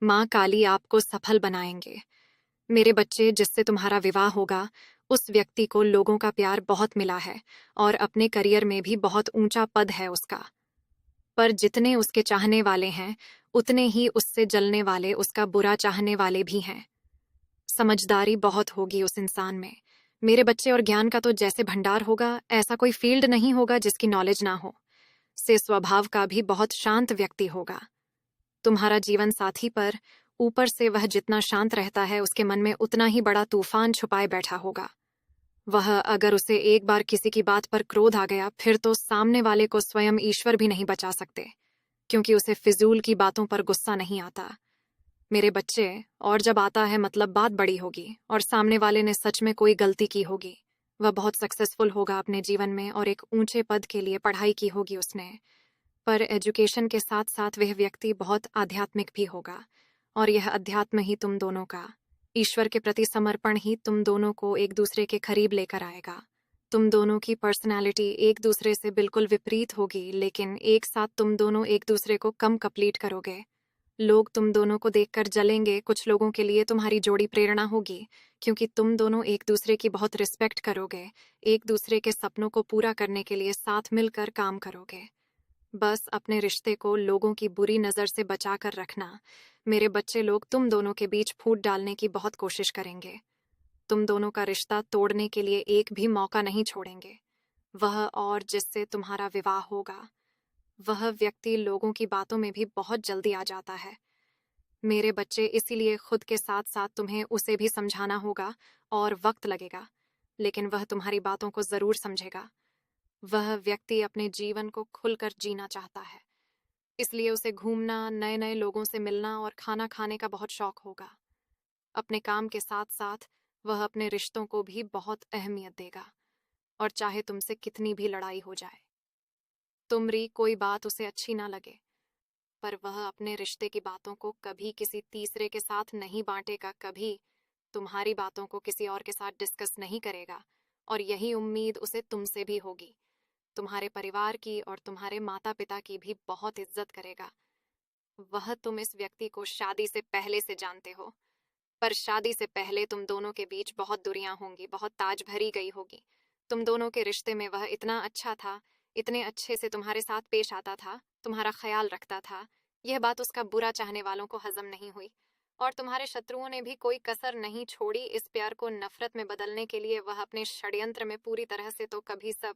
माँ काली आपको सफल बनाएंगे। मेरे बच्चे, जिससे तुम्हारा विवाह होगा, उस व्यक्ति को लोगों का प्यार बहुत मिला है और अपने करियर में भी बहुत ऊंचा पद है उसका। पर जितने उसके चाहने वाले हैं, उतने ही उससे जलने वाले, उसका बुरा चाहने वाले भी हैं। समझदारी बहुत होगी उस इंसान में। मेरे बच्चे, और ज्ञान का तो जैसे भंडार होगा, ऐसा कोई फील्ड नहीं होगा जिसकी नॉलेज ना हो। से स्वभाव का भी बहुत शांत व्यक्ति होगा। तुम्हारा जीवन साथी पर ऊपर से वह जितना शांत रहता है, उसके मन में उतना ही बड़ा तूफान छुपाए बैठा होगा। वह, अगर उसे एक बार किसी की बात पर क्रोध आ गया, फिर तो सामने वाले को स्वयं ईश्वर भी नहीं बचा सकते, क्योंकि उसे फिजूल की बातों पर गुस्सा नहीं आता। मेरे बच्चे, और जब आता है मतलब बात बड़ी होगी और सामने वाले ने सच में कोई गलती की होगी। वह बहुत सक्सेसफुल होगा अपने जीवन में और एक ऊंचे पद के लिए पढ़ाई की होगी उसने। पर एजुकेशन के साथ साथ वह व्यक्ति बहुत आध्यात्मिक भी होगा, और यह अध्यात्म ही तुम दोनों का, ईश्वर के प्रति समर्पण ही तुम दोनों को एक दूसरे के करीब लेकर आएगा। तुम दोनों की पर्सनालिटी एक दूसरे से बिल्कुल विपरीत होगी, लेकिन एक साथ तुम दोनों एक दूसरे को कम कंप्लीट करोगे। लोग तुम दोनों को देखकर जलेंगे। कुछ लोगों के लिए तुम्हारी जोड़ी प्रेरणा होगी, क्योंकि तुम दोनों एक दूसरे की बहुत रिस्पेक्ट करोगे, एक दूसरे के सपनों को पूरा करने के लिए साथ मिलकर काम करोगे। बस अपने रिश्ते को लोगों की बुरी नज़र से बचा कर रखना। मेरे बच्चे, लोग तुम दोनों के बीच फूट डालने की बहुत कोशिश करेंगे। तुम दोनों का रिश्ता तोड़ने के लिए एक भी मौका नहीं छोड़ेंगे। वह, और जिससे तुम्हारा विवाह होगा, वह व्यक्ति लोगों की बातों में भी बहुत जल्दी आ जाता है। मेरे बच्चे, इसीलिए खुद के साथ साथ तुम्हें उसे भी समझाना होगा, और वक्त लगेगा, लेकिन वह तुम्हारी बातों को जरूर समझेगा। वह व्यक्ति अपने जीवन को खुलकर जीना चाहता है, इसलिए उसे घूमना, नए नए लोगों से मिलना और खाना खाने का बहुत शौक होगा। अपने काम के साथ साथ वह अपने रिश्तों को भी बहुत अहमियत देगा, और चाहे तुमसे कितनी भी लड़ाई हो जाए, तुम्हारी कोई बात उसे अच्छी ना लगे, पर वह अपने रिश्ते की बातों को कभी किसी तीसरे के साथ नहीं बांटेगा, कभी तुम्हारी बातों को किसी और के साथ डिस्कस नहीं करेगा। और यही उम्मीद उसे तुमसे भी होगी। तुम्हारे परिवार की और तुम्हारे माता पिता की भी बहुत इज्जत करेगा। वह, तुम इस व्यक्ति को शादी से पहले से जानते हो, पर शादी से पहले तुम दोनों के बीच बहुत दूरियां होंगी, बहुत ताज भरी गई होगी। तुम दोनों के रिश्ते में वह इतना अच्छा था, इतने अच्छे से तुम्हारे साथ पेश आता था, तुम्हारा ख्याल रखता था। यह बात उसका बुरा चाहने वालों को हजम नहीं हुई, और तुम्हारे शत्रुओं ने भी कोई कसर नहीं छोड़ी इस प्यार को नफरत में बदलने के लिए। वह अपने षड्यंत्र में पूरी तरह से तो कभी सब